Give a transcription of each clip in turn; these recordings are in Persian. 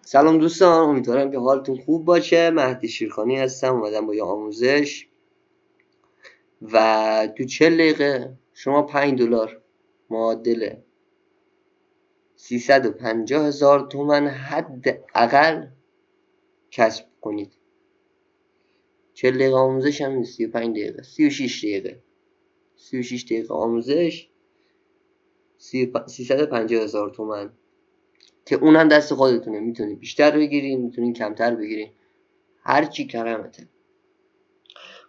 سلام دوستان، امیدوارم که حالتون خوب باشه. مهدی شیرخانی هستم، اومدم با یه آموزش و تو 40 دقیقه شما $5 معادل 350,000 تومان حداقل کسب کنید. 40 دقیقه آموزش هم نیست، 35 دقیقه، 36 دقیقه آموزش، 350,000 تومان که اونم دست خودتونه. میتونی بیشتر بگیری، میتونی کمتر بگیری، هر چی کرمته.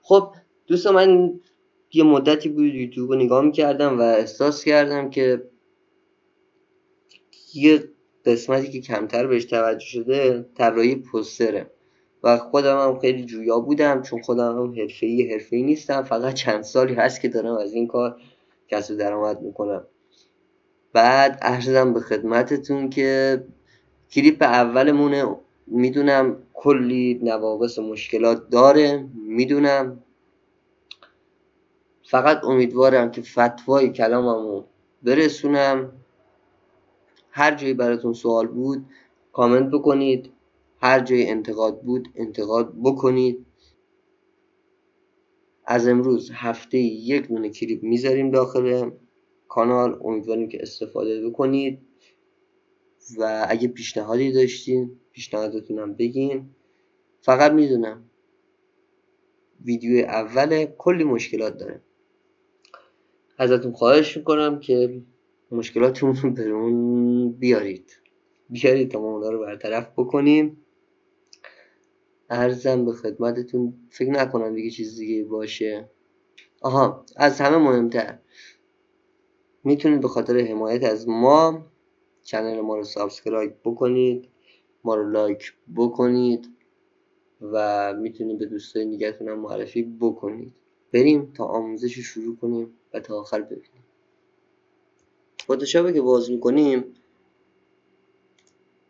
خب دوستان، من یه مدتی بود یوتیوب رو نگاه میکردم و احساس کردم که یه قسمتی که کمتر بهش توجه شده طراحی پوستره و خودم هم خیلی جویا بودم، چون خودم هم حرفه‌ای نیستم، فقط چند سالی هست که دارم از این کار کسب درآمد میکنم. بعد عرضم به خدمتتون که کلیپ اولمونه، میدونم کلی نواقص و مشکلات داره، میدونم، فقط امیدوارم که فتوای کلاممو برسونم. هر جایی براتون سوال بود کامنت بکنید، هر جایی انتقاد بود انتقاد بکنید. از امروز هفته یک دونه کلیپ میذاریم داخل کانال، امیدواریم که استفاده بکنید و اگه پیشنهادی داشتین پیشنهادتونم بگین. فقط میدونم ویدیو اول کلی مشکلات داره، ازتون خواهش میکنم که مشکلاتمون رو برامون بیارید تا ما اونا رو برطرف بکنیم. عرضم به خدمتتون، فکر نکنم دیگه چیز دیگه باشه. از همه مهمتر، میتونید به خاطر حمایت از ما چنل ما رو سابسکرایب بکنید، ما رو لایک بکنید و میتونید به دوستای دیگه‌تون هم معرفی بکنید. بریم تا آموزش شروع کنیم و تا آخر ببینیم. فتوشاپی که باز میکنیم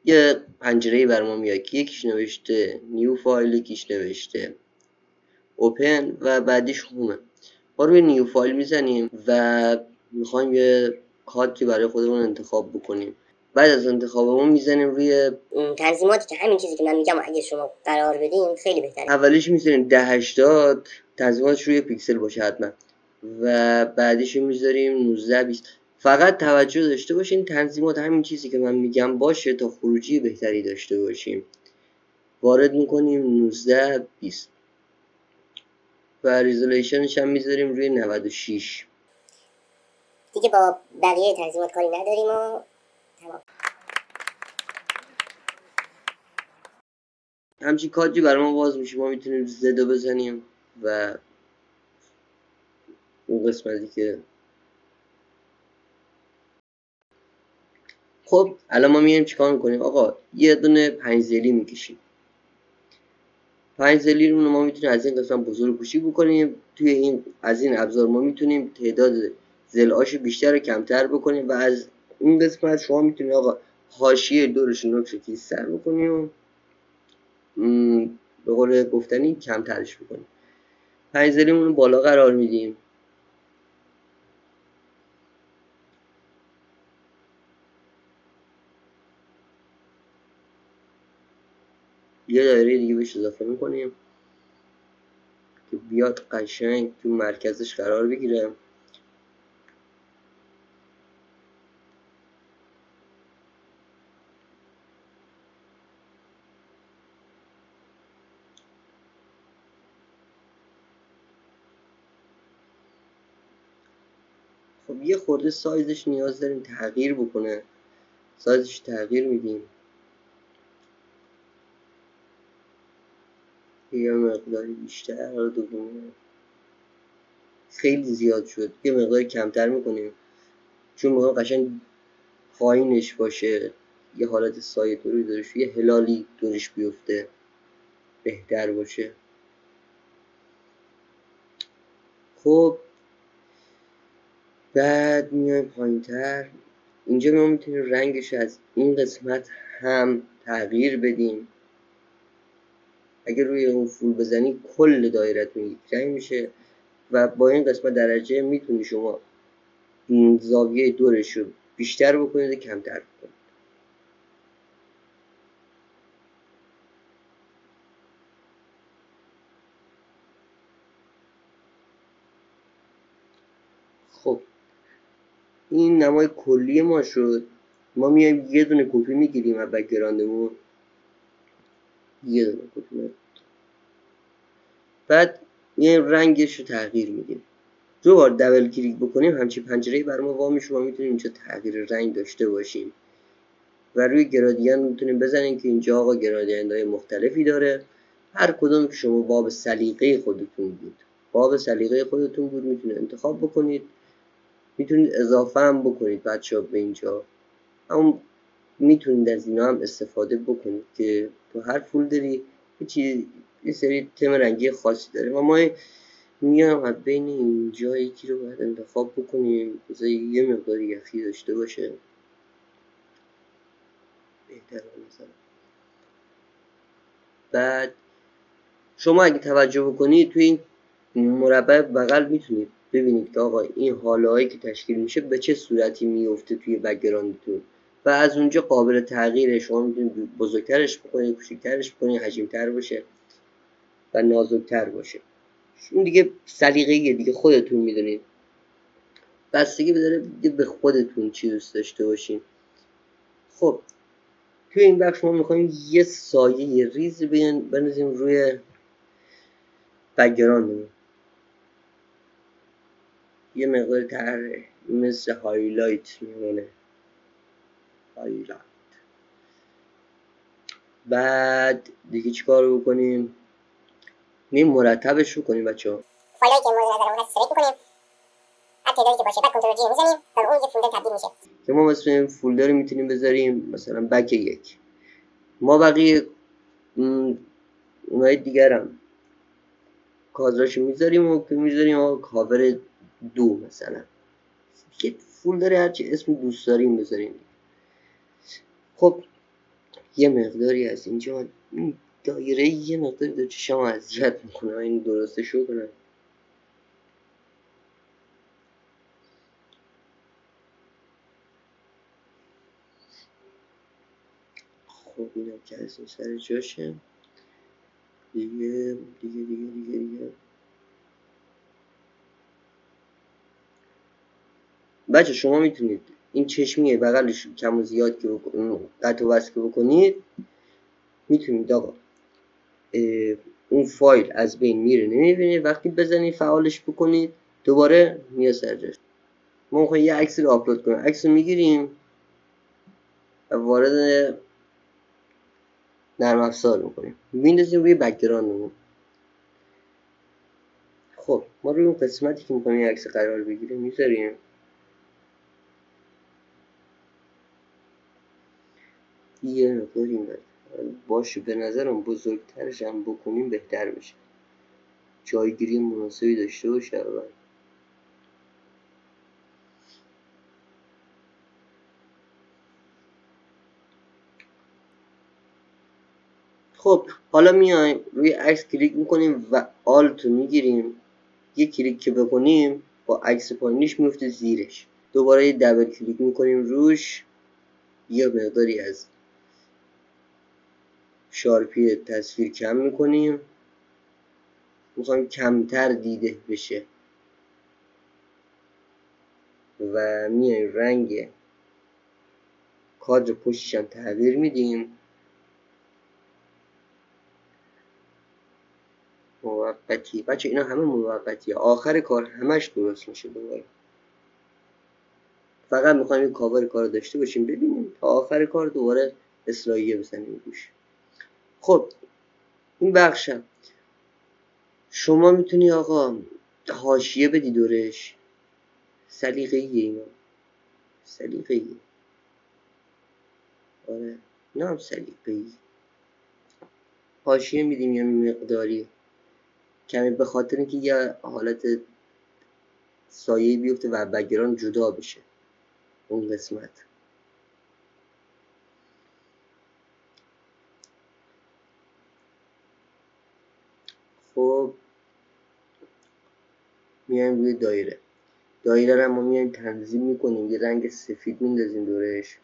یه پنجره‌ای بر ما میاد که یکیش نوشته نیو فایل، یکیش نوشته اوپن و بعدیش هومه. ما روی نیو فایل میزنیم و میخوایم یه کادری برای خودمون انتخاب بکنیم. بعد از انتخابمون میزنیم روی تنظیماتی که همین چیزی که من میگم اگه شما قرار بدین خیلی بهتره. اولیش میذاریم 1080، تنظیماتش روی پیکسل باشه حتما، و بعدیش میذاریم 1920. فقط توجه داشته باشین تنظیمات همین چیزی که من میگم باشه تا خروجی بهتری داشته باشیم. وارد میکنیم 1920 و ریزولوشنش هم میذاریم روی 96. دیگه با بقیه تنظیمات کاری نداریم و تمام. همچین کادری برای ما باز میشه، ما میتونیم زدو بزنیم و اون قسمتی که خب الان ما میایم چیکار میکنیم؟ آقا یه دونه 5 زلی میکشیم. 5 زلی رو ما میتونیم از این قسمت بزرگ کوچیک بکنیم. توی این از این ابزار ما میتونیم تعداد زلاشو بیشتر و کمتر بکنیم و از این قسمت شما میتونید آقا حاشیه دورش رو شکلی سر بکنیم و به قول گفتنی کمترش بکنیم. 5 زلیمون رو بالا قرار میدیم. یه دایره دیگه بهش اضافه میکنیم که بیاد قشنگ تو مرکزش قرار بگیره. خب یه خورده سایزش نیاز داریم تغییر بکنه، سایزش تغییر میدیم. یه مقداری بیشتر، دوباره خیلی زیاد شد، یه مقداری کمتر میکنیم چون میخوام قشنگ پایینش باشه، یه حالت سایه طوری دارش، یه هلالی دورش بیفته بهتر باشه. خب بعد میایم پایین تر، اینجا ما میتونیم رنگش از این قسمت هم تغییر بدیم. اگه روی اون فول بزنی کل دایرتون یک رنگ میشه و با این قسمت درجه میتونی شما زاویه دورش رو بیشتر بکنید و کمتر بکنید. خب این نمای کلی ما شد. ما میایم یه دونه کپی میگیریم از بک‌گراندمون، یه دونه کپی میگیریم. بعد میایم رنگش رو تغییر میدیم. دو بار دبل کلیک بکنیم همچین پنجره‌ای برای ما وا میشه، ما میتونیم اینجا تغییر رنگ داشته باشیم و روی گرادیان میتونیم بزنیم که اینجا آقا گرادیان‌های مختلفی داره، هر کدوم که شما باب سلیقه خودتون بود میتونه انتخاب بکنید. میتونید اضافه هم بکنید بچه‌ها به اینجا، اما میتونید از اینا هم استفاده بکنید که تو هر فولدری یه سری تم رنگی خاصی داره و ما میام از بین اینجا یکی رو باید انتخاب بکنیم بذار یه مقدار یخی داشته باشه بهتره مثلا. بعد شما اگه توجه بکنید توی این مربع بغل میتونید ببینید که آقا این حاله هایی که تشکیل میشه به چه صورتی میفته توی بک‌گراندتون و از اونجا قابل تغییره. شما میتونید بزرگترش بکنید، کوچیکترش بکنید، حجیم‌تر باشه و نازکتر باشه. اون دیگه سلیقه‌ایه دیگه، خودتون میدونید، بستگی داره دیگه به خودتون چی دوست داشته باشین. خب توی این بخش ما میخوایم یه سایه ریز بنویسیم روی بک‌گراندمون، یه مقدار طرح مثل هایلایت میمونه، هایلایت. بعد دیگه چیکار بکنیم؟ مرتبش بکنیم بچه‌ها. فایلی که مورد نظرمون هست سلکت میکنیم، هر تعدادی که باشه بعد کنترل جی میزنیم تا اون یه فولدر تبدیل میشه که ما مثلا این فولدر میتونیم بذاریم مثلا بک 1. ما بقیه اونای دیگر هم کادراشو میذاریم و که میذاریم کاور 2 مثلا، که فولدر هرچی اسم دوست داریم بذاریم. خب یه مقداری از اینجا این دایره یه مقداری دو چشم اذیت میکنه، این درسته شو کنم. خب اینم که از این سر جاشه دیگه. بچه شما میتونید این چشمیه بغلش کم و زیاد که قطع و وصل بکنید، میتونید آقا اون فایل از بین میره نمیبینه، وقتی بزنید فعالش بکنید دوباره میاد سر جاش. ما میخوایم یه عکسی رو آپلود کنیم، عکس رو میگیریم و وارد نرم افزار میکنیم، میندازیم روی بک‌گراندمون. خب ما روی اون قسمتی که میخوایم یه عکس قرار بگیره میذاریم. یه مقدار این باشه، به نظرم بزرگترش هم بکنیم بهتر بشه، جایگیری مناسبی داشته باشه اول. خب حالا میایم روی عکس کلیک میکنیم و آلت میگیریم، یه کلیک که بکنیم با عکس پایینیش میفته زیرش، دوباره یه دبل کلیک میکنیم روش، یه مقداری از شارپی تصویر کم میکنیم، میخوایم کمتر دیده بشه و میایم رنگ کادر پشتش هم تغییر میدیم، موقتی. بچه اینا همه موقتیه، آخر کار همش درست میشه دوباره. فقط میخوایم این کاور کار داشته باشیم ببینیم تا آخر کار دوباره اصلاحیه بزنیم روش. خب این بخشم شما میتونی آقا حاشیه بدی دورش، سلیقه‌ایه اینا، سلیقه‌ای. آره اینا هم سلیقه‌ای. حاشیه میدیم یا مقداری کمی به خاطر اینکه یه حالت سایه بیفته و بک‌گراند جدا بشه اون قسمت. خب میایم روی دایره رو ما میایم تنظیم میکنیم، یه رنگ سفید میندازیم دورش.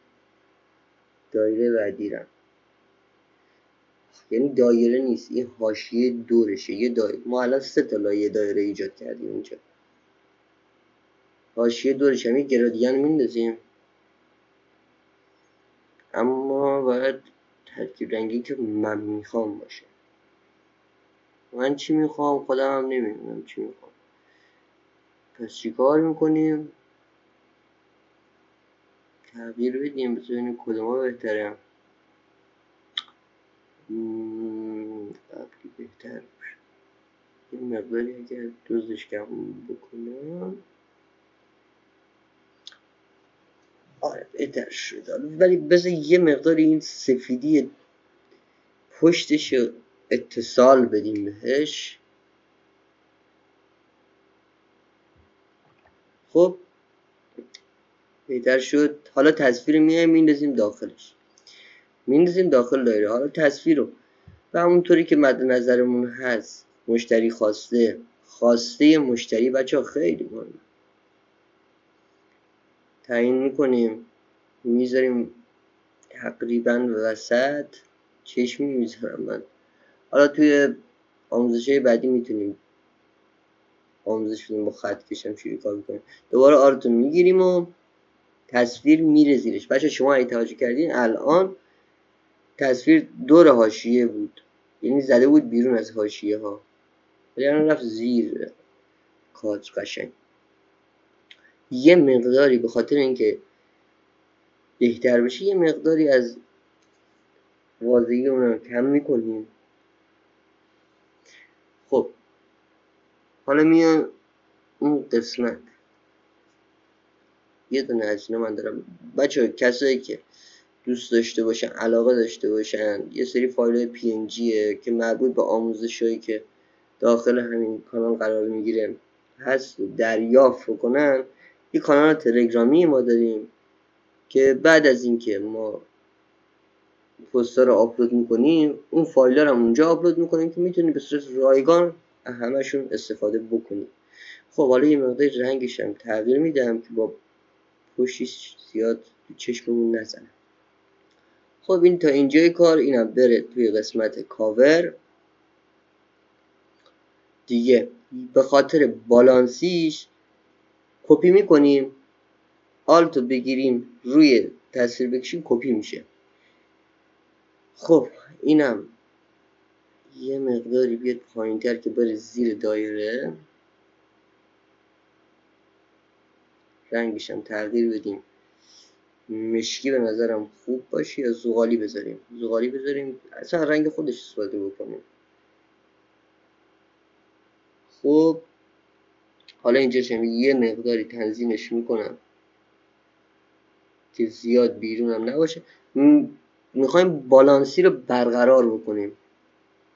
دایره بعدی رو یعنی دایره نیست، این حاشیه دورشه، یه دایره. ما الان 3 تا لایه دایره ایجاد کردیم اینجا. حاشیه دورش هم یه گرادین میندازیم، اما باید ترکیب رنگی که من میخوام باشه. من چی میخوام خودم هم نمیدونم چی میخوام. پس چی کار میکنیم؟ تغییر بدیم ببینیم کدوم بهتره. قبلی بهتر باشه. این مقداری اگر دوزش کم بکنم آره بهتر شد. ولی بذار یه مقداری این سفیدی پشتش اتصال بدیم بهش. خب بهتر شد. حالا تصویر میایم میندازیم داخلش، میندازیم داخل دایره. حالا تصویر رو و همونطوری که مد نظرمون هست، مشتری خواسته مشتری بچه خیلی مهمه، تعیین میکنیم، میذاریم تقریبا وسط. چشمی میذارم من. حالا توی آموزش‌های بعدی میتونیم آموزش بدیم با خط کشم شروع کار میکنیم. دوباره آرتون میگیریم و تصویر میره زیرش. بچه شما اگه توجه کردین الان تصویر دور حاشیه بود، یعنی زده بود بیرون از حاشیه ها، ولی الان رفت زیر کادر. قشنگ یه مقداری به خاطر اینکه بهتر بشه یه مقداری از واضحی اون رو کم میکنیم. خب حالا میام اون قسمت یه دونه از اینا من دارم. بچه کسایی که دوست داشته باشن، علاقه داشته باشن، یه سری فایل پی ان جیه که مربوط به آموزشایی که داخل همین کانال قرار میگیره هست دریافت کنن. یه کانال تلگرامی ما داریم که بعد از اینکه ما پستا رو آپلود میکنیم اون فایل رو هم اونجا آپلود میکنیم که میتونید به صورت رایگان همشون استفاده بکنید. خب حالا یه مقدار رنگش هم تغییر میدم که با پشتش زیاد تو چشممون نزنه. خب این تا اینجای کار. اینم بره توی قسمت کاور دیگه. به خاطر بالانسیش کپی میکنیم، آلتو بگیریم روی تصویر بکشیم کپی میشه. خب اینم یه مقداری بیاد پایین تر که بره زیر دایره. رنگش هم تغییر بدیم، مشکی به نظرم خوب باشه یا زغالی بذاریم. زغالی بذاریم، اصلا رنگ خودش استفاده بکنیم. خب حالا اینجا شما یه مقداری تنظیمش میکنم که زیاد بیرونم نباشه. میخوایم بالانسی رو برقرار بکنیم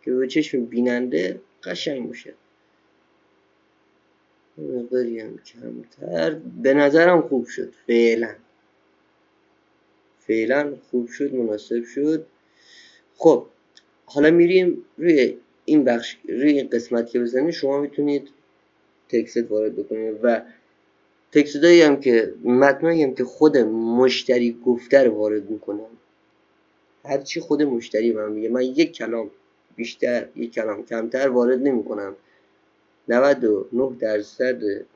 که به چشم بیننده قشنگ باشه. مقداری هم کمتر. به نظرم خوب شد. فعلا خوب شد، مناسب شد. خب حالا میریم روی این بخش، روی این قسمت که بزنید شما میتونید تکست وارد بکنید و تکستایی هم که متنایی هم که خود مشتری گفته رو وارد میکنم. هرچی خود مشتری من میگه، من یک کلام بیشتر یک کلام کمتر وارد نمیکنم. 99%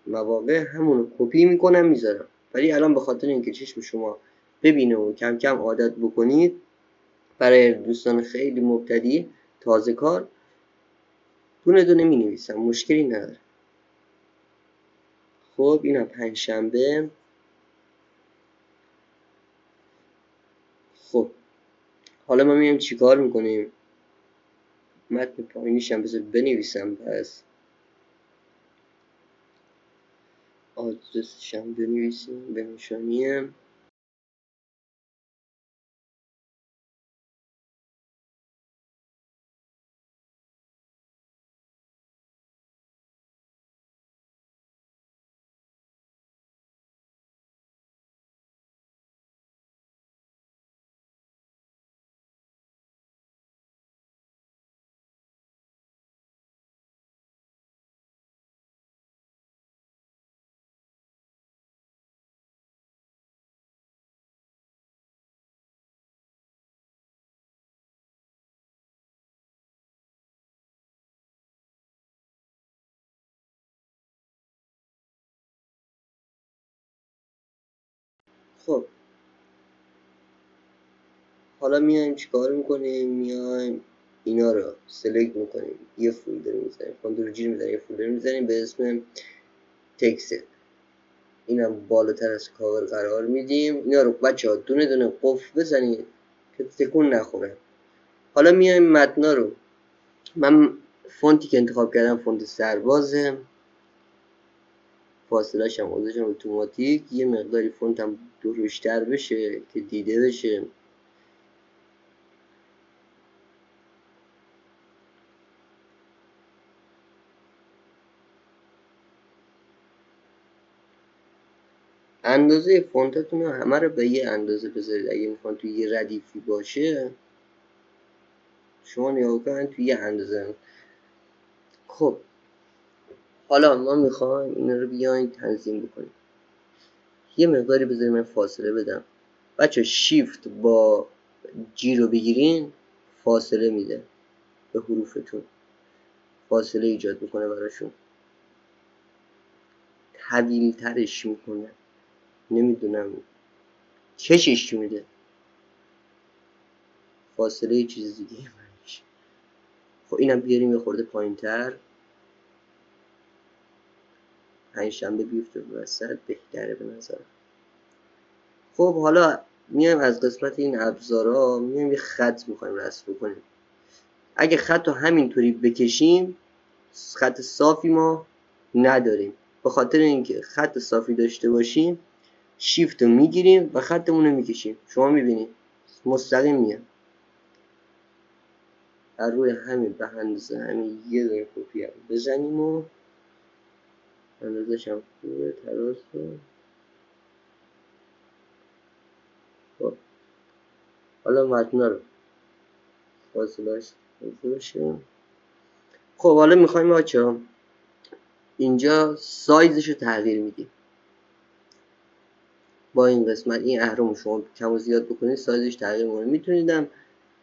مواقع همونو کپی میکنم میذارم. ولی الان به خاطر اینکه چشم شما ببینه و کم کم عادت بکنید، برای دوستان خیلی مبتدی تازه کار دونه دونه می نویسم، مشکلی نداره. خب اینم پنجشنبه. خب حالا ما میایم چیکار میکنیم؟ متن پایینیش هم بذار بنویسم. پس آدرسش هم بنویسیم به نشانیم خب حالا میایم چیکار میکنیم؟ میایم اینا رو سلکت میکنیم، یه فولدر میزنیم، کنترل جی میزنیم، یه فولدر میزنیم به اسم تکست. اینم بالاتر از کاور قرار میدیم. اینا رو بچه ها دونه دونه قفل بزنید که تکون نخوره. حالا میایم متنا رو، من فونتی که انتخاب کردم فونت سربازه، فاصله‌اش هم گذاشتم اتوماتیک. یه مقداری فونتم درشتر بشه که دیده بشه. اندازه فونتتون رو همه رو به یه اندازه بذارید. اگه میخوان توی یه ردیفی باشه شما نگاه کنید توی یه اندازه. خب حالا ما میخوایم اینا رو بیاین تنظیم بکنیم. یه مقداری بذارید من فاصله بدم. بچه شیفت با جی رو بگیرین فاصله میده به حروفتون، فاصله ایجاد میکنه براشون، طویل ترش میکنه، نمیدونم کشش میده، فاصله یه چیز دیگه منش. خب اینم بیاریم یه خورده پایین تر، پنجشنبه بیفته وسط بهتره به نظر. خب حالا میایم از قسمت این ابزارا میایم یه خط میخوایم رسم بکنیم. اگه خط رو همینطوری بکشیم خط صافی ما نداریم. به خاطر اینکه خط صافی داشته باشیم شیفت رو میگیریم و خطمون رو میکشیم. شما میبینید مستقیم میاد از روی همین به اندازه همین یه دونه کپی هم بزنیم و اندازش هم خوبه تراز رو. خب حالا متنا رو فاصله‌اش باشه. خب حالا میخوایم بچه‌ها اینجا سایزش رو تغییر میدیم. با این قسمت این اهرم شما کم و زیاد بکنید سایزش تغییر میکنه. میتونیدم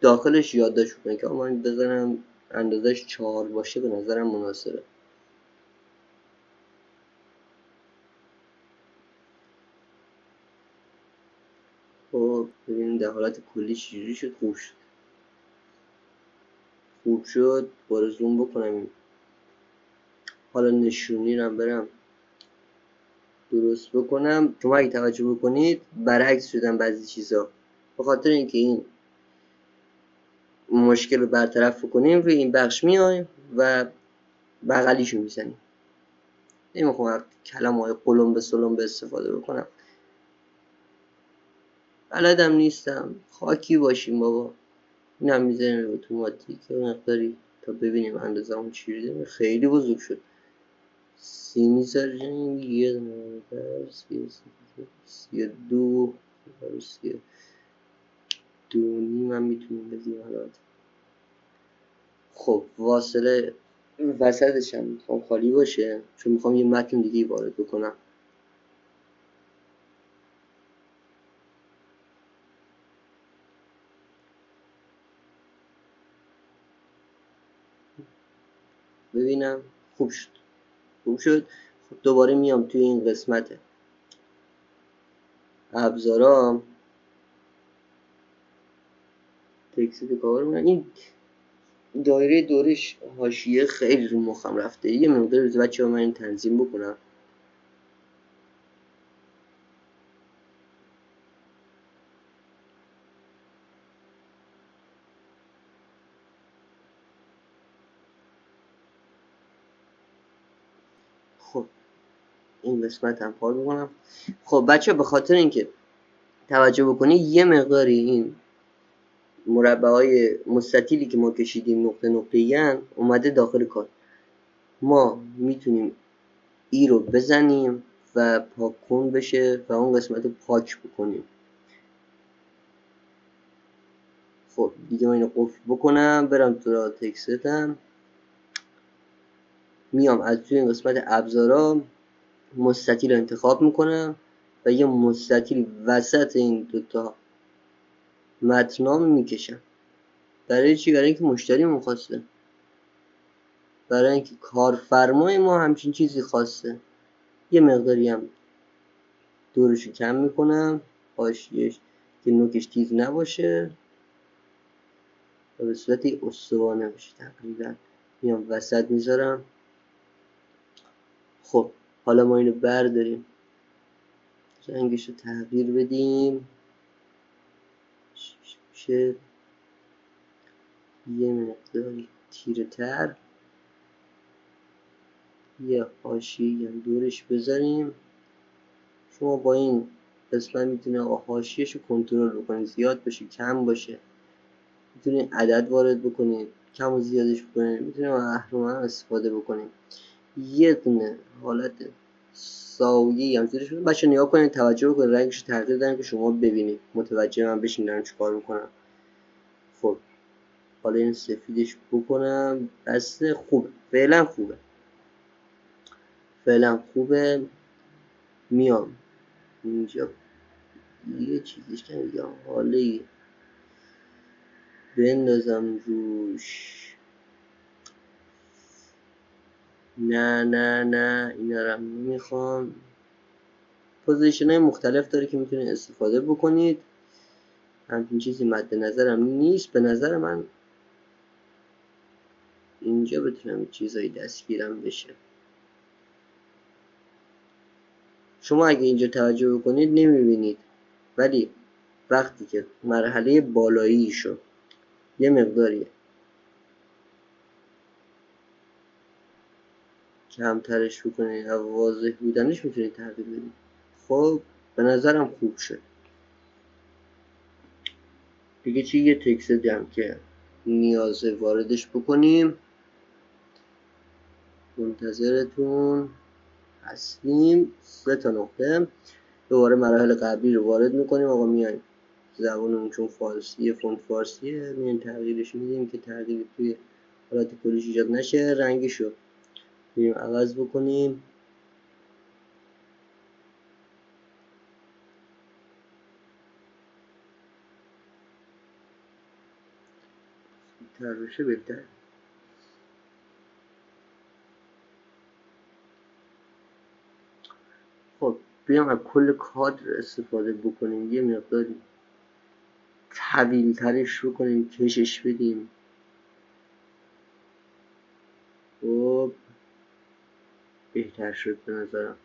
داخلش یادداشت بکنید که من بزنم اندازش 4 باشه به نظرم مناسبه. خب ببینید در حالت کلی چجوری شد. خوب شد. بار زوم بکنم. حالا نشونی رو برم درست بکنم. شما اگه توجه بکنید برعکس شدن بعضی چیزا. به خاطر اینکه این مشکل رو برطرف بکنیم روی این بخش میایم و بغلیشو میزنیم. نمیخوام کلمه های قلم به سلم به استفاده بکنم، بلدم نیستم. خاکی باشیم بابا. اینم میزنیم اتوماتیک مقداری تا ببینیم اندازه همون چجوریه. خیلی بزرگ شد. سی میذاریم یه دونه درس 32 32.5 هم میتونیم بدیم. خب واصله وسطش هم میخوام خالی باشه چون میخوام یه متن دیگه وارد بکنم. ببینم خوب شد. خوب شد. خب دوباره میام توی این قسمت ابزارا تکست کاور میکنم. این دایره دورش حاشیه خیلی رو مخم رفته. یه مقدار روز بچه‌ها من این تنظیم بکنم. خب این قسمت هم پار بکنم. خب بچه به خاطر اینکه توجه بکنی یه مقداری این مربع های مستطیلی که ما کشیدیم نقطه نقطه‌ای اومده داخل کار. ما میتونیم ای رو بزنیم و پاک کن بشه و اون قسمت رو پاک بکنیم. خب دیگه من اینو قفل بکنم برم تو تکستم. میام از توی این قسمت ابزارا مستطیل رو انتخاب میکنم و یه مستطیل وسط این دوتا متنام میکشم. برای چی؟ برای اینکه مشتری خواسته، برای اینکه کارفرمای ما همچین چیزی خواسته. یه مقداری هم دورشو کم میکنم. حاشیه‌اش که نوکش تیز نباشه و به صورت استوانه باشه. تقریبا میام وسط میذارم. خب حالا ما اینو برداریم، رنگش رو تغییر بدیم، میشه یه مقداری تیره تر، یه حاشیه‌ای هم دورش بذاریم. شما با این قسمت میتونید حاشیه‌اش رو کنترل بکنید، زیاد باشه کم باشه، میتونید عدد وارد بکنید، کم و زیادش بکنید، میتونید اهرمن استفاده بکنید. یه دونه حالت سایه‌ای هم زیرش بده. بچه نگاه کنید، توجه بکنید، رنگش تغییر دادم که شما ببینید، متوجه من بشین دارم چیکار میکنم. خب حالا این سفیدش بکنم، بسته. خوبه، فعلا خوبه. میام اینجا یه چیزیش کنم، یا حاله بندازم روش. نه اینا رو نمیخوام. پوزیشن های مختلف داره که میتونید استفاده بکنید. همچین چیزی مد نظرم نیست. به نظر من اینجا بتونم چیزایی دستگیرم بشه. شما اگه اینجا توجه بکنید نمیبینید، ولی وقتی که مرحله بالایی شو یه مقداری کمترش بکنید و واضح بودنش میتونید تغییر بدید. خب به نظرم خوب شد. دیگه چی؟ یه تکست هم که نیازه واردش بکنیم. منتظرتون هستیم. 3 تا نقطه. دوباره مراحل قبلی رو وارد میکنیم. آقا میایم زبانمون چون فارسیه، فونت فارسیه، میایم تغییرش میدیم که تغییر توی حالت کلیش ایجاد نشه. رنگشو میایم عوض بکنیم. زودتر بشه بهتر. خب بیام از کل کادر استفاده بکنیم، یه مقداری طویل ترش بکنیم، کشش بدیم. خب بهتر شد به نظرم.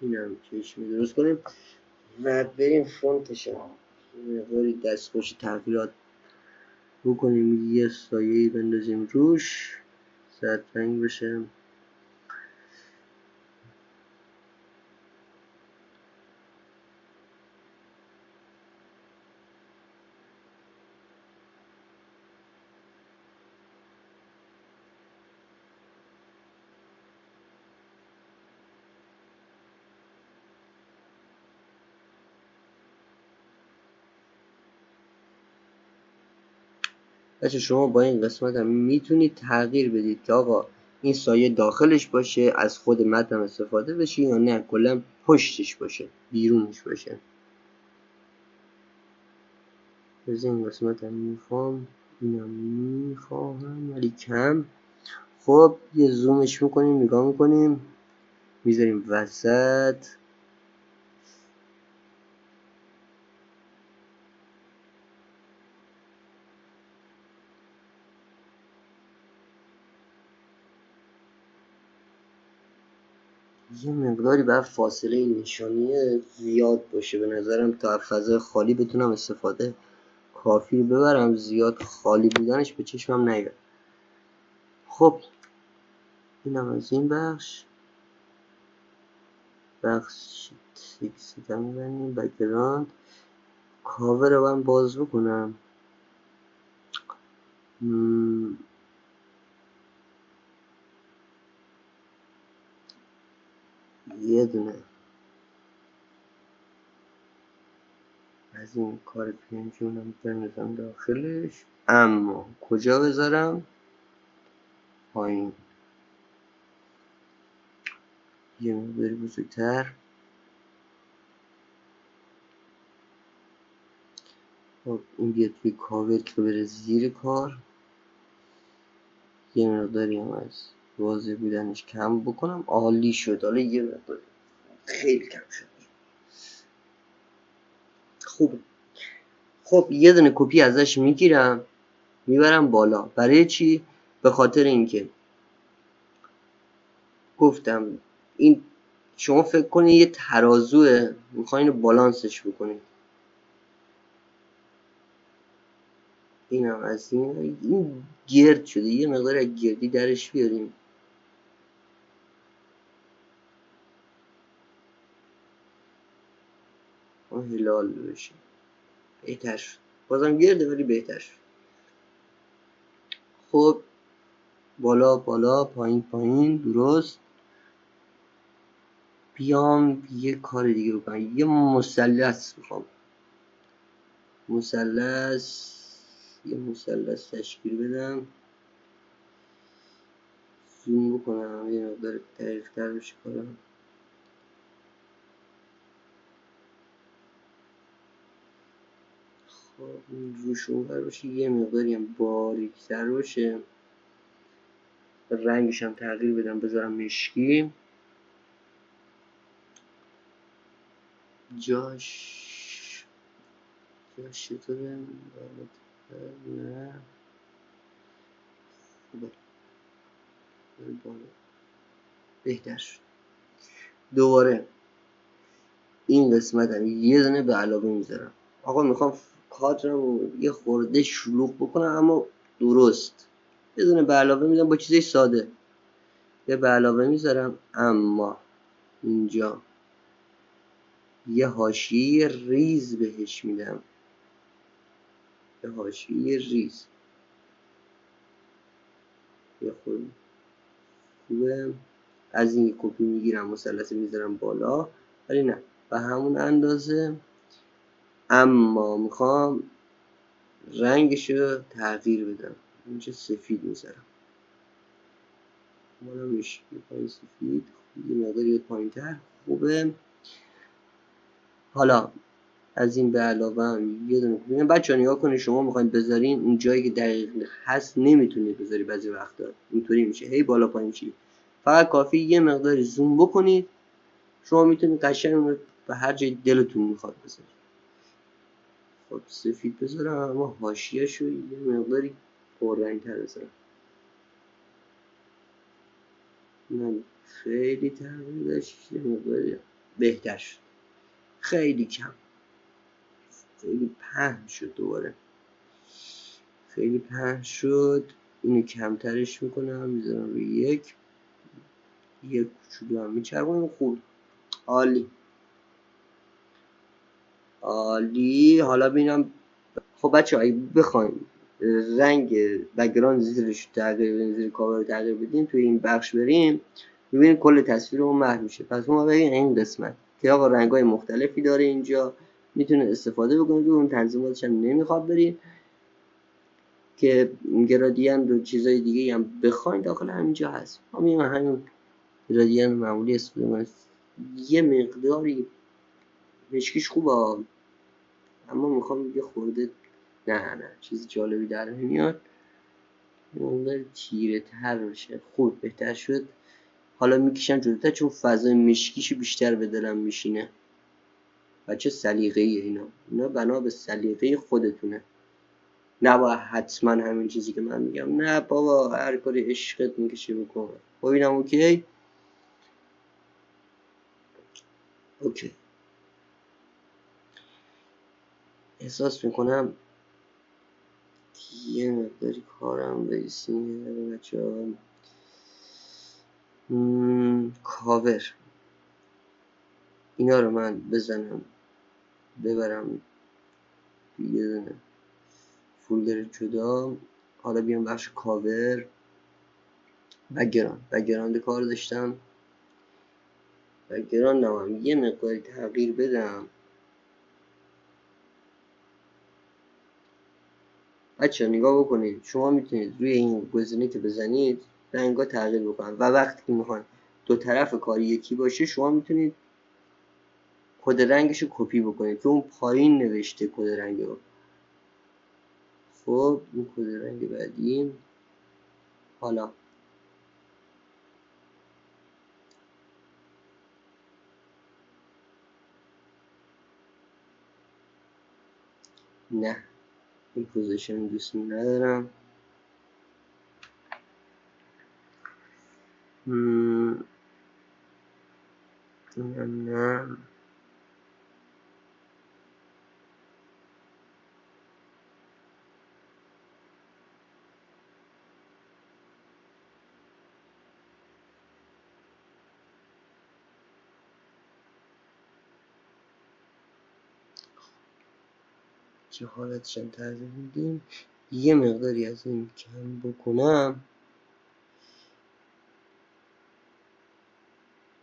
اینم چشمی درست کنیم و بریم فونتش رو مقداری دستخوش تغییرات بکنیم. یه سایه‌ای بندازیم روش، زرد رنگ بشه. بچه شما با این قسمت هم میتونید تغییر بدید که آقا این سایه داخلش باشه، از خود متن استفاده بشه، یا نه کلا پشتش باشه، بیرونش باشه. از این قسمت هم میخوام، اینم میخواهم ولی کم. خب یه زومش میکنیم، نگاه میکنیم، میذاریم وسط. یه مقداری باید فاصله نشانی زیاد باشه به نظرم تا فضای خالی بتونم استفاده کافی ببرم. زیاد خالی بودنش به چشمم نیاد. خب اینم از این بخش تکست هم میبریم. بک‌گراند کاور رو من باز بکنم. یه دونه از این کار پینجونم بنزم داخلش، اما کجا بذارم؟ پایین. یه مقداری بزرگتر. خب این بیاد توی کاور که بره زیر کار. یه مقداری هم از واضح بودنش کم بکنم. عالی شد. حالا یه مقداری خیلی کم شد. خوبه. خب یه دونه کپی ازش میگیرم میبرم بالا. برای چی؟ به خاطر اینکه گفتم این شما فکر کنید یه ترازوه، میخواین بالانسش بکنید. اینم از این گرد شده، یه مقدار از گردی درش بیاریم. هلال بشه بهتر شد. بازم گرده ولی بهتر شد. خب بالا بالا پایین پایین درست. بیام یه کار دیگه بکنم. یه مثلث میخوام. یه مثلث تشکیل بدم. زوم بکنم یه مقدار دقیق تر بشه کارم. خب روش اونور باشه، یه مقداری هم باریک تر باشه. رنگش هم تغییر بدم بذارم مشکی. جاش چطوره؟ نه خوبه. بهتر شد. دوباره این قسمت هم یه دونه به علاوه میذارم. آقا میخوام کادرم رو یه خورده شلوغ بکنم اما درست. یه دونه به علاوه میذارم با چیزای ساده. یه به علاوه میذارم اما اینجا یه حاشیه ریز بهش میدم. یه حاشیه ریز یه خورده خوبه. از این کپی میگیرم مثلث میذارم بالا، ولی نه به همون اندازه. اما میخوام رنگشو تغییر بدم. اینجا سفید میذارم. بالا میشه پایین سفید، یه مقداری پایین تر. خوبه. حالا از این به علاوه هم یه دونه کپی. بچه‌ها نگاه کنید، شما میخواین بذارین اون جایی که دقیق هست نمیتونید بذاری. بعضی وقتا اینطوری میشه هی بالا پایین میشه. فقط کافی یه مقداری زوم بکنید، شما میتونید قشنگ اون به هر جای دلتون میخواد بذارید. خب سفید بذارم اما حاشیه‌شو یه مقداری پررنگ‌تر بذارم. نه خیلی تغییر داشت، یه مقداری بهتر شد. خیلی کم، خیلی پهن شد. دوباره خیلی پهن شد. اینو کمترش میکنم میذارم روی یک کوچولو هم میچربونم. خوب، عالی عالی. حالا ببینم. خب بچه اگه بخوایم رنگ بک‌گراند زیرش تغییر بدیم، زیر کاور تغییر بدیم، توی این بخش بریم میبینیم کل تصویر اون محو میشه. پس ما بریم این قسمت که آقا رنگ‌های مختلفی داره اینجا میتونه استفاده بکنید. اون تنظیماتش هم نمیخواد بریم که گرادیان و چیزای دیگه هم بخواید داخل همینجا هست. ما میایم همین گرادیان معمولی استفاده کنیم. یه مقداری مشکیش خوبه اما میخوام یه خورده نه چیز جالبی در نمیاد. مقدار تیره تر بشه. خوب بهتر شد. حالا میکشم جلوتر چون فضای مشکیشو بیشتر به دلم میشینه. بچه سلیقه‌ایه اینا بنا به سلیقه خودتونه. نه با حتما همین چیزی که من میگم. نه بابا هر کاری عشقت میکشه بکن. خب اینم اوکی. احساس میکنم یه مقداری کارم بایستیم بچه ها. کاور اینا رو من بزنم ببرم یه دونه فولدر جدا. حالا بیام بخش کاور بک‌گراند کار داشتم. بک‌گراندم هم یه مقداری تغییر بدم. بچه نگاه بکنید، شما میتونید روی این گزینه که بزنید رنگا تغییر بکنن و وقتی که میخواین دو طرف کار یکی باشه شما میتونید کد رنگش رو کپی بکنید که اون پایین نوشته کد رنگ رو. خب این کد رنگ بعدی حالا نه، این پوزیشن دوست ندارم. نه چه حالتشم تغییر میدیم. یه مقداری از این کم بکنم،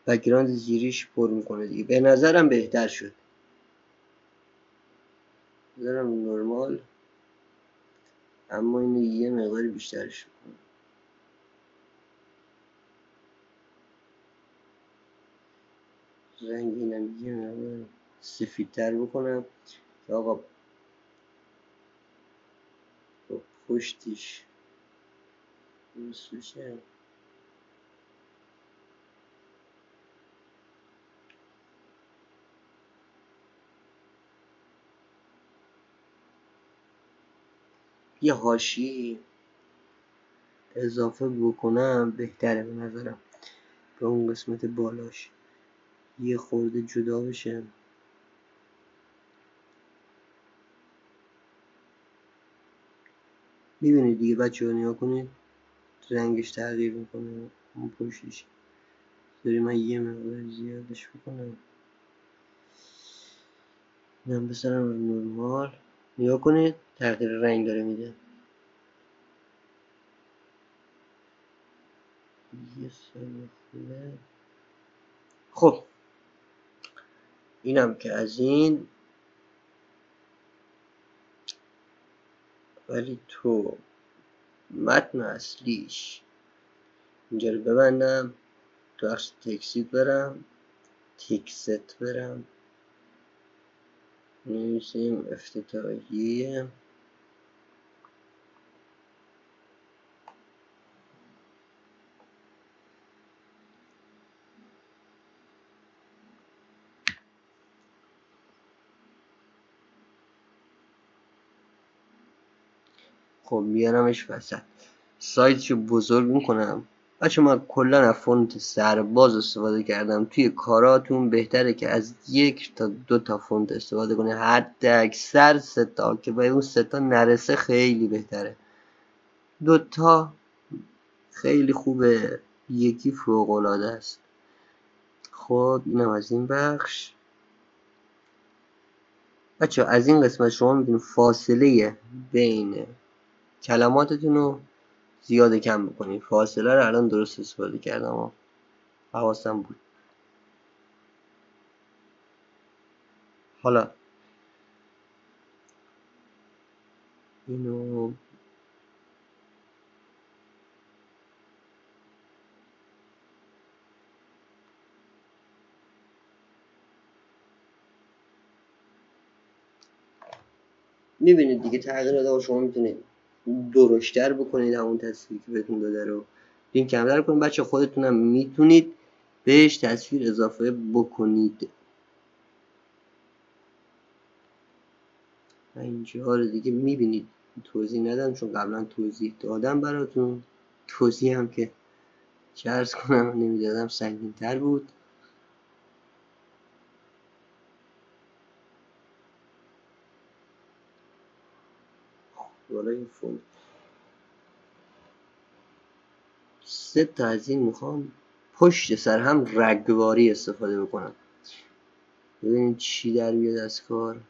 بک‌گراند زیریش پر میکنه دیگه. به نظرم بهتر شد. بذارم نرمال، اما اینو یه مقداری بیشترش کنم. رنگ اینم یه مقدار سفیدتر بکنم که آقا با پشتش درست بشه. یه حاشیه اضافه بکنم بهتره به نظرم، به اون قسمت بالاش یه خورده جدا بشه. میبینید دیگه بچه ها، نیا کنید رنگش تغییر میکنه اون پشتش. داری من یه مقدار زیادش بکنم، من بسرم رو نرمال. نیا کنید تغییر رنگ داره میده. یه سال خب اینم که از این. ولی تو متن اصلیش اینجا رو ببندم، تو بخش تکست برم نویسیم افتتاحیه. خب میارمش وسط، سایزشو بزرگ میکنم. بچه من کلا از فونت سرباز استفاده کردم. توی کاراتون بهتره که از 1 تا 2 تا فونت استفاده کنه، حد اکثر 3 تا، که به اون 3 تا نرسه خیلی بهتره. 2 تا خیلی خوبه، یکی فوق العاده است. خب اینم از این بخش. بچه از این قسمت شما میتونید فاصله بین کلماتتون رو زیاد کم بکنید. فاصله رو الان درست استفاده کردم، حواسم بود. حالا اینو میبینید دیگه تغییرات رو شما میتونید درشتر بکنید، همون تصویری که بهتون داده رو این کمتر کنید. بچه خودتونم میتونید بهش تصویر اضافه بکنید. اینجا رو دیگه میبینید توضیح ندم چون قبلا توضیح دادم براتون. توضیح هم که چه عرض کنم نمیدادم سنگین تر بود. بالای این فون 3 تا از این میخوام پشت سر هم رگواری استفاده بکنم. ببینید چی در بیاد از کار.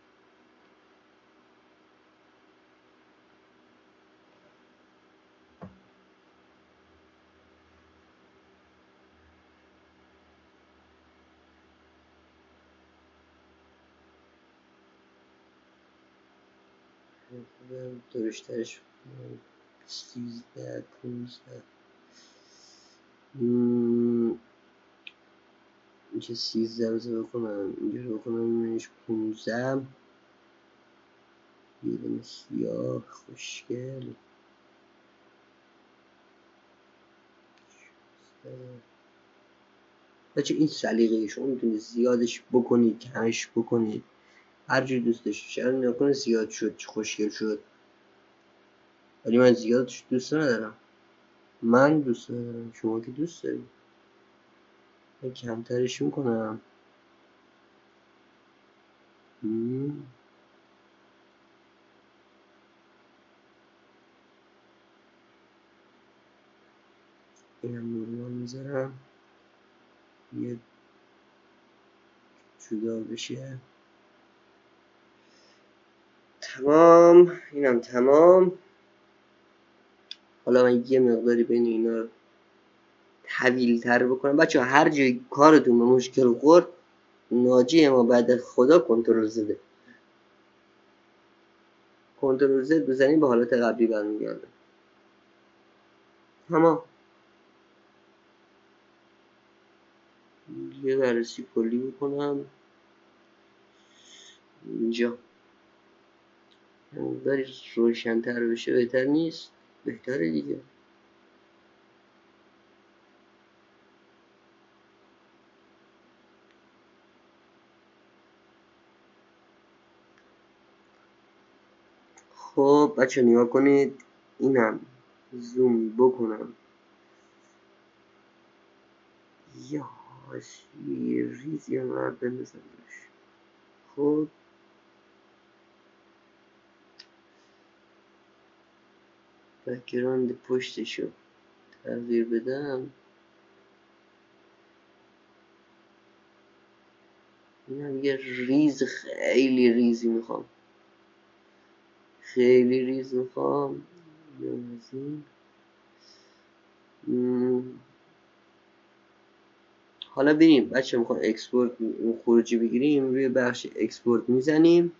درشترش 13 15 اینجا 13 رو بکنم، اینجا رو بکنم 15. یه دونه سیاه خوشگل. بچه این سلیقه شما میتونید زیادش بکنید کمش بکنید هر جور دوست داشتید. چرا نکنه زیاد شد چه خوشگل شد، ولی من زیادش دوست ندارم. من دوست ندارم، شما که دوست دارید. من کمترش میکنم. اینم نورمال میذارم یه جدا بشه. تمام، اینم تمام. حالا من یه مقداری بین اینا رو طویل تر بکنم. بچه هر جای کارتون به مشکل خورد، ناجی ما بعد خدا کنترل زده، کنترل زد بزنید به حالت قبلی برمیگرده. تمام. یه بررسی کلی بکنم اینجا، مقداری روشن‌تر بشه بهتر نیست؟ بهتره دیگه. خب بچه نگاه کنید، اینم زوم بکنم یا یه ریزی هم باید بندازم روش. خب بک‌گراند پشتشو تغییر بدم. اینم یه ریز خیلی ریزی میخوام، خیلی ریز میخوام. حالا بریم بچه میخوام اکسپورت خروجی بگیریم، روی بخش اکسپورت میزنیم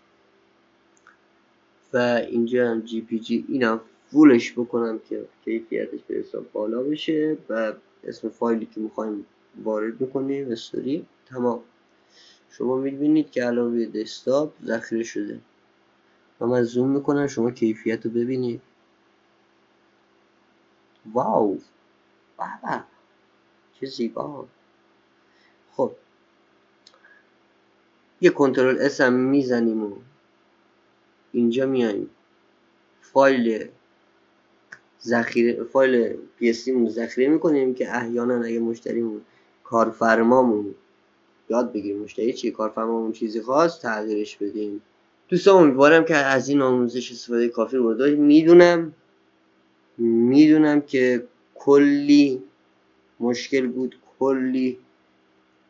و اینجا هم جی پی جی اینم فولش بکنم که کیفیتش به حساب بالا بشه و اسم فایلی که میخوایم وارد میکنیم استوری. تمام. شما میبینید که الان روی دسکتاپ ذخیره شده و من زوم میکنم شما کیفیت رو ببینید. واو بابا چه زیبا. خب یه کنترل اس هم میزنیم و اینجا میایم فایل پی اس مون ذخیره میکنیم که احیانا اگه مشتریمون کارفرمامون یاد بگیریم مشتری چیه، کارفرمامون چیزی خواست تغییرش بدیم. دوستان امیدوارم که از این آموزش استفاده کافی رو داشت. میدونم که کلی مشکل بود، کلی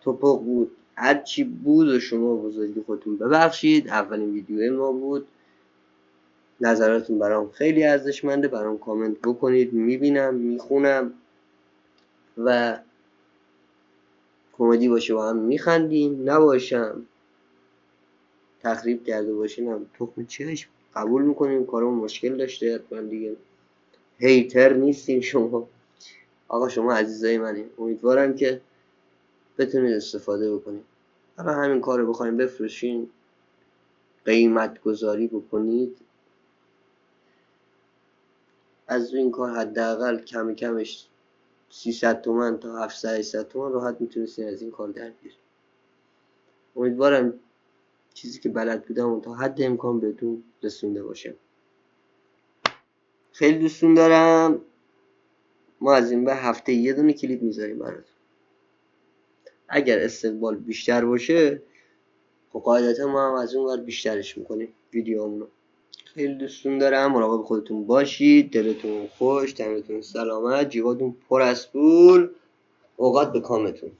توپق بود، هرچی بود و شما بزرگی خودتون ببخشید. اولین ویدیو ما بود. نظراتتون برام خیلی ارزشمنده، برام کامنت بکنید، میبینم میخونم و کمدی باشه با هم میخندیم، نباشم تخریب کرده باشینم تخم چش قبول میکنیم، کارمون مشکل داشته حتما دیگه، هیتر نیستیم شما. آقا شما عزیزای منی، امیدوارم که بتونید استفاده بکنید. حالا همین کار رو بخوایم بفروشین، قیمت گذاری بکنید، از این کار حداقل کم کمش 300 تومن تا 700 تومن راحت میتونستین از این کار در بیارید. امیدوارم چیزی که بلد بودم و تا حد امکان بهتون رسونده باشم. خیلی دوستون دارم. ما از این به هفته یه دونه کلیپ میذاریم براتون. اگر استقبال بیشتر باشه خب قاعدتا ما هم از اون ور بیشترش میکنیم ویدیومونو. خیلی دوستون دارم. مراقب خودتون باشید. دلتون خوش، تنتون سلامت، جیباتون پر از پول، اوقات به کامتون.